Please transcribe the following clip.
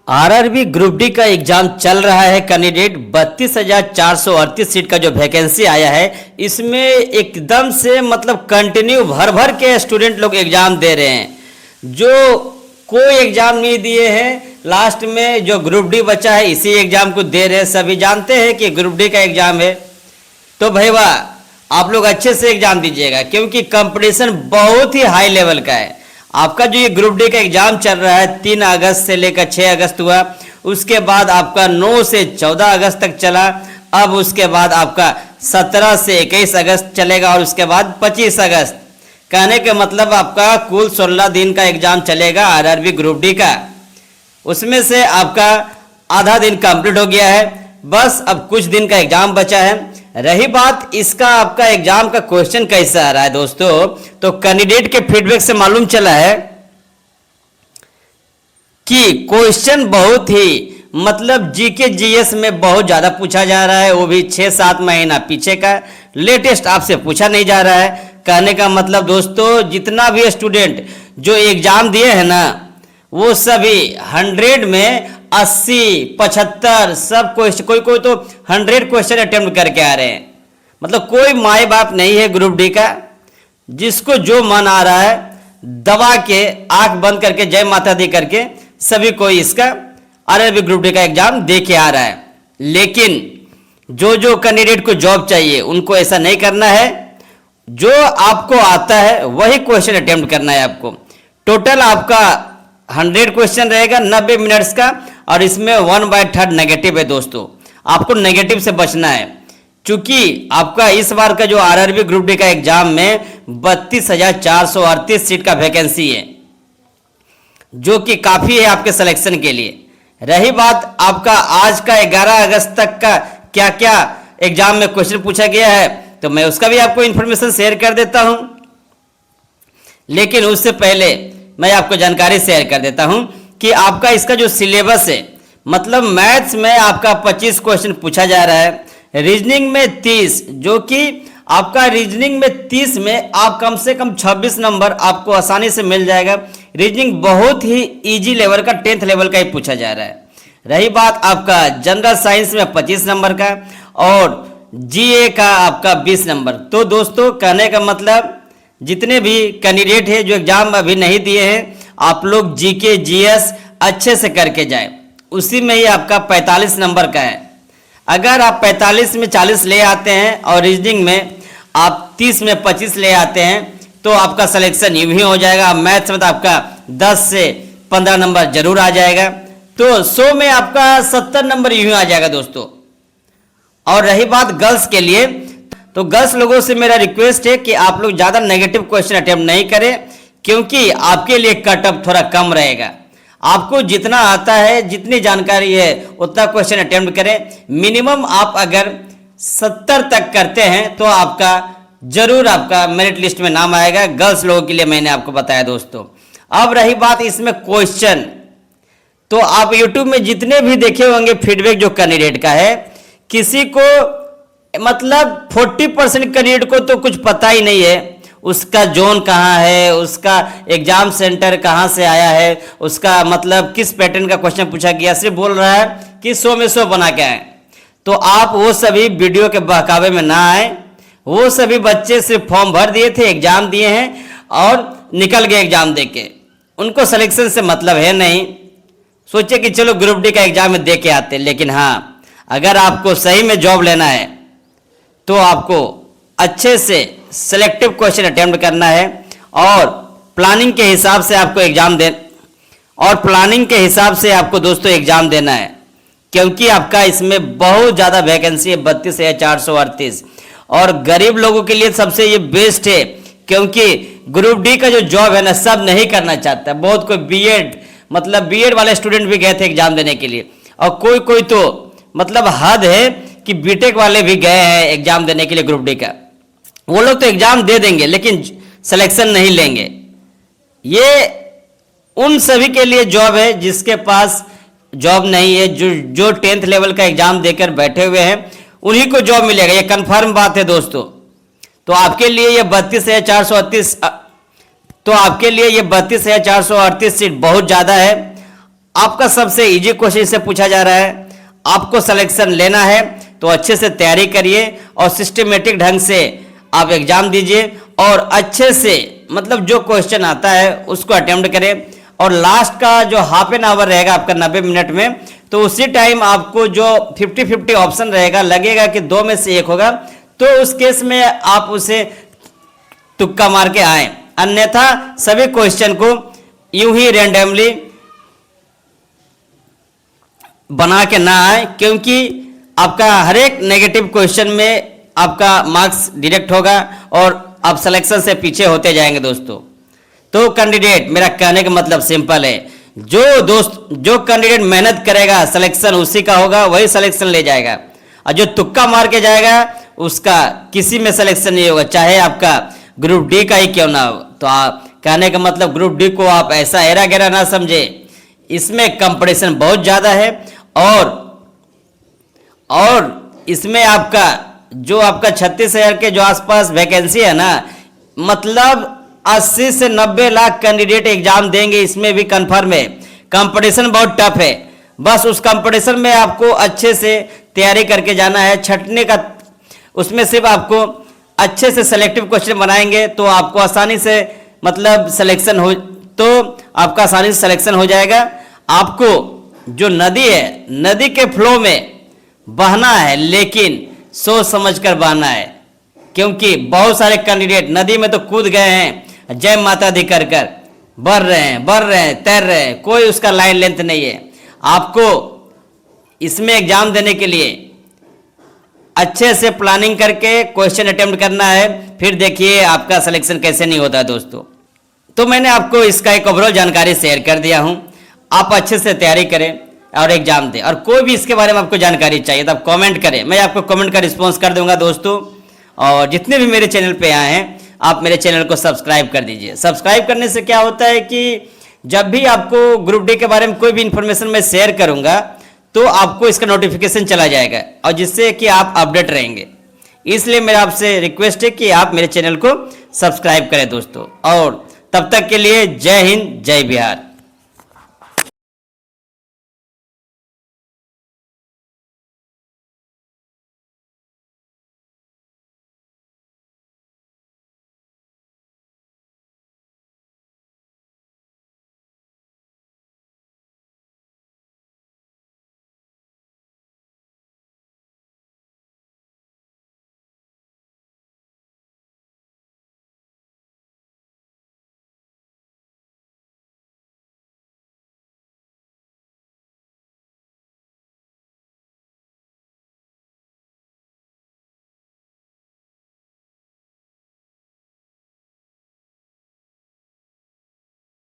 RRB group D का exam चल रहा है। कैंडिडेट 32,438 सीट का जो वैकेंसी आया है, इसमें एकदम से मतलब कंटिन्यू भर भर के स्टूडेंट लोग एग्जाम दे रहे हैं। जो कोई एग्जाम नहीं दिए हैं, लास्ट में जो ग्रुप डी बचा है इसी एग्जाम को दे रहे हैं। सभी जानते हैं कि ग्रुप डी का एग्जाम है, तो भाई वाह आप लोग अच्छे से एग्जाम दीजिएगा, क्योंकि कंपटीशन बहुत ही हाई लेवल का है। आपका जो ये ग्रुप डी का एग्जाम चल रहा है 3 अगस्त से लेकर 6 अगस्त हुआ, उसके बाद आपका 9 से 14 अगस्त तक चला, अब उसके बाद आपका 17 से 21 अगस्त चलेगा और उसके बाद 25 अगस्त। कहने के मतलब आपका कुल 16 दिन का एग्जाम चलेगा आरआरबी ग्रुप डी का। उसमें से आपका आधा दिन कंप्लीट हो गया है, बस अब कुछ दिन का एग्जाम बचा है। रही बात इसका आपका एग्जाम का क्वेश्चन कैसा आ रहा है दोस्तों, तो कैंडिडेट के फीडबैक से मालूम चला है कि क्वेश्चन बहुत ही मतलब जीके जीएस में बहुत ज्यादा पूछा जा रहा है, वो भी 6-7 महीना पीछे का लेटेस्ट आपसे पूछा नहीं जा रहा है। कहने का मतलब दोस्तों, जितना भी स्टूडेंट जो एग्जाम दिए हैं ना, वो सभी 100 में 80, 75 सब क्वेश्चन, कोई तो 100 क्वेश्चन अटेम्प्ट करके आ रहे हैं। मतलब कोई माए बाप नहीं है ग्रुप डी का, जिसको जो मन आ रहा है दबा के आंख बंद करके जय माता दी करके सभी कोई इसका आरआरबी ग्रुप डी का एग्जाम दे के आ रहा है। लेकिन जो कैंडिडेट को जॉब चाहिए उनको ऐसा नहीं करना है। जो आपको आता है वही क्वेश्चन अटेम्प्ट करना है आपको। टोटल आपका 100 क्वेश्चन रहेगा 90 मिनट्स का, और इसमें 1/3 नेगेटिव है दोस्तों। आपको नेगेटिव से बचना है, क्योंकि आपका इस बार का जो आरआरबी ग्रुप डी का एग्जाम में 32,438 सीट का वैकेंसी है, जो कि काफी है आपके सिलेक्शन के लिए। रही बात आपका आज का 11 अगस्त तक का क्या क्या एग्जाम में क्वेश्चन पूछा गया है, तो मैं उसका भी आपको इंफॉर्मेशन शेयर कर देता हूं। लेकिन उससे पहले मैं आपको जानकारी शेयर कर देता हूं कि आपका इसका जो सिलेबस है, मतलब मैथ्स में आपका 25 क्वेश्चन पूछा जा रहा है, रीजनिंग में 30, जो कि आपका रीजनिंग में 30 में आप कम से कम 26 नंबर आपको आसानी से मिल जाएगा। रीजनिंग बहुत ही इजी लेवल का 10th लेवल का ही पूछा जा रहा है। रही बात आपका जनरल साइंस में 25 नंबर का और जीए का आपका 20 नंबर। तो दोस्तों कहने का मतलब, जितने भी कैंडिडेट हैं जो एग्जाम अभी नहीं दिए हैं, आप लोग जीके जीएस अच्छे से करके जाए। उसी में ही आपका 45 नंबर का है। अगर आप 45 में 40 ले आते हैं और रीजनिंग में आप 30 में 25 ले आते हैं, तो आपका सिलेक्शन यूं ही हो जाएगा। मैथ्स में तो आपका 10 से 15 नंबर जरूर आ जाएगा, तो 100 में आपका 70 नंबर यूं ही आ जाएगा दोस्तों। और रही बात गर्ल्स के लिए, तो गर्ल्स लोगों से मेरा रिक्वेस्ट है कि आप लोग ज़्यादा नेगेटिव क्वेश्चन अटेम्प्ट नहीं करें, क्योंकि आपके लिए कट ऑफ थोड़ा कम रहेगा। आपको जितना आता है, जितनी जानकारी है, उतना क्वेश्चन अटेम्प्ट करें। मिनिमम आप अगर 70 तक करते हैं तो आपका जरूर आपका मेरिट लिस्ट में नाम आएगा। गर्ल्स लोगों के लिए मैंने आपको बताया दोस्तों। अब रही बात इसमें क्वेश्चन, तो आप यूट्यूब में जितने भी देखे होंगे फीडबैक जो कैंडिडेट का है, किसी को मतलब 40% कैंडिडेट को तो कुछ पता ही नहीं है उसका जोन कहाँ है, उसका एग्जाम सेंटर कहाँ से आया है, उसका मतलब किस पैटर्न का क्वेश्चन पूछा गया। सिर्फ बोल रहा है कि 100 में 100 बना के आए। तो आप वो सभी वीडियो के बहकावे में ना आए। वो सभी बच्चे सिर्फ फॉर्म भर दिए थे, एग्जाम दिए हैं और निकल गए एग्जाम देके। उनको सिलेक्शन से मतलब है नहीं। सोचे कि चलो ग्रुप डी का एग्जाम में दे के आते। लेकिन हाँ, अगर आपको सही में जॉब लेना है तो आपको अच्छे से सिलेक्टिव क्वेश्चन अटेम्प्ट करना है, और प्लानिंग के हिसाब से आपको दोस्तों एग्जाम देना है। क्योंकि आपका इसमें बहुत ज़्यादा वैकेंसी है, 32,438, और गरीब लोगों के लिए सबसे ये बेस्ट है। क्योंकि ग्रुप डी का जो जॉब है ना, सब नहीं करना चाहता। बहुत कोई बीएड वाले स्टूडेंट भी गए थे एग्जाम देने के लिए, और कोई तो मतलब हद है कि बीटेक वाले भी गए हैं एग्जाम देने के लिए ग्रुप डी का। वो लोग तो एग्जाम दे देंगे लेकिन सिलेक्शन नहीं लेंगे। ये उन सभी के लिए जॉब है जिसके पास जॉब नहीं है, जो 10th लेवल का एग्जाम देकर बैठे हुए हैं, उन्हीं को जॉब मिलेगा। ये कंफर्म बात है दोस्तों। तो आपके लिए ये 32,438 सीट बहुत ज़्यादा है। आपका सबसे इजी क्वेश्चन से पूछा जा रहा है। आपको सिलेक्शन लेना है तो अच्छे से तैयारी करिए और सिस्टमेटिक ढंग से आप एग्जाम दीजिए और अच्छे से मतलब जो क्वेश्चन आता है उसको अटेम्प्ट करें। और लास्ट का जो हाफ एन आवर रहेगा आपका 90 मिनट में, तो उसी टाइम आपको जो 50-50 ऑप्शन रहेगा, लगेगा कि 2 में से 1 होगा, तो उस केस में आप उसे तुक्का मार के आए। अन्यथा सभी क्वेश्चन को यूं ही रैंडमली बना के ना आए, क्योंकि आपका हर एक नेगेटिव क्वेश्चन में आपका मार्क्स डिडक्ट होगा और आप सिलेक्शन से पीछे होते जाएंगे दोस्तों। तो कैंडिडेट, मेरा कहने का मतलब सिंपल है, जो कैंडिडेट मेहनत करेगा सिलेक्शन उसी का होगा, वही सिलेक्शन ले जाएगा। और जो तुक्का मार के जाएगा उसका किसी में सिलेक्शन नहीं होगा, चाहे आपका ग्रुप डी का ही क्यों ना हो। तो आप कहने का मतलब ग्रुप डी को आप ऐसा एरा गहरा ना समझे, इसमें कंपटीशन बहुत ज़्यादा है और इसमें आपका जो आपका 36,000 के जो आसपास वैकेंसी है ना, मतलब 80 से 90 लाख कैंडिडेट एग्जाम देंगे, इसमें भी कंफर्म है। कंपटीशन बहुत टफ है, बस उस कंपटीशन में आपको अच्छे से तैयारी करके जाना है। छटने का उसमें सिर्फ आपको अच्छे से सेलेक्टिव क्वेश्चन बनाएंगे तो आपको आसानी से मतलब सिलेक्शन हो, तो आपका आसानी से सिलेक्शन हो जाएगा। आपको जो नदी है, नदी के फ्लो में बहना है, लेकिन सोच समझ कर बहना है, क्योंकि बहुत सारे कैंडिडेट नदी में तो कूद गए हैं, जय माता दी कर कर बढ़ रहे हैं, तैर रहे हैं, कोई उसका लाइन लेंथ नहीं है। आपको इसमें एग्जाम देने के लिए अच्छे से प्लानिंग करके क्वेश्चन अटेम्प्ट करना है, फिर देखिए आपका सिलेक्शन कैसे नहीं होता है दोस्तों। तो मैंने आपको इसका एक ओवरऑल जानकारी शेयर कर दिया हूं। आप अच्छे से तैयारी करें और एग्जाम दें, और कोई भी इसके बारे में आपको जानकारी चाहिए तो आप कमेंट करें, मैं आपको कमेंट का रिस्पॉन्स कर दूंगा दोस्तों। और जितने भी मेरे चैनल पे आए हैं, आप मेरे चैनल को सब्सक्राइब कर दीजिए। सब्सक्राइब करने से क्या होता है कि जब भी आपको ग्रुप डी के बारे में कोई भी इंफॉर्मेशन मैं शेयर करूंगा तो आपको इसका नोटिफिकेशन चला जाएगा, और जिससे कि आप अपडेट रहेंगे। इसलिए मेरा आपसे रिक्वेस्ट है कि आप मेरे चैनल को सब्सक्राइब करें दोस्तों। और तब तक के लिए जय हिंद, जय बिहार।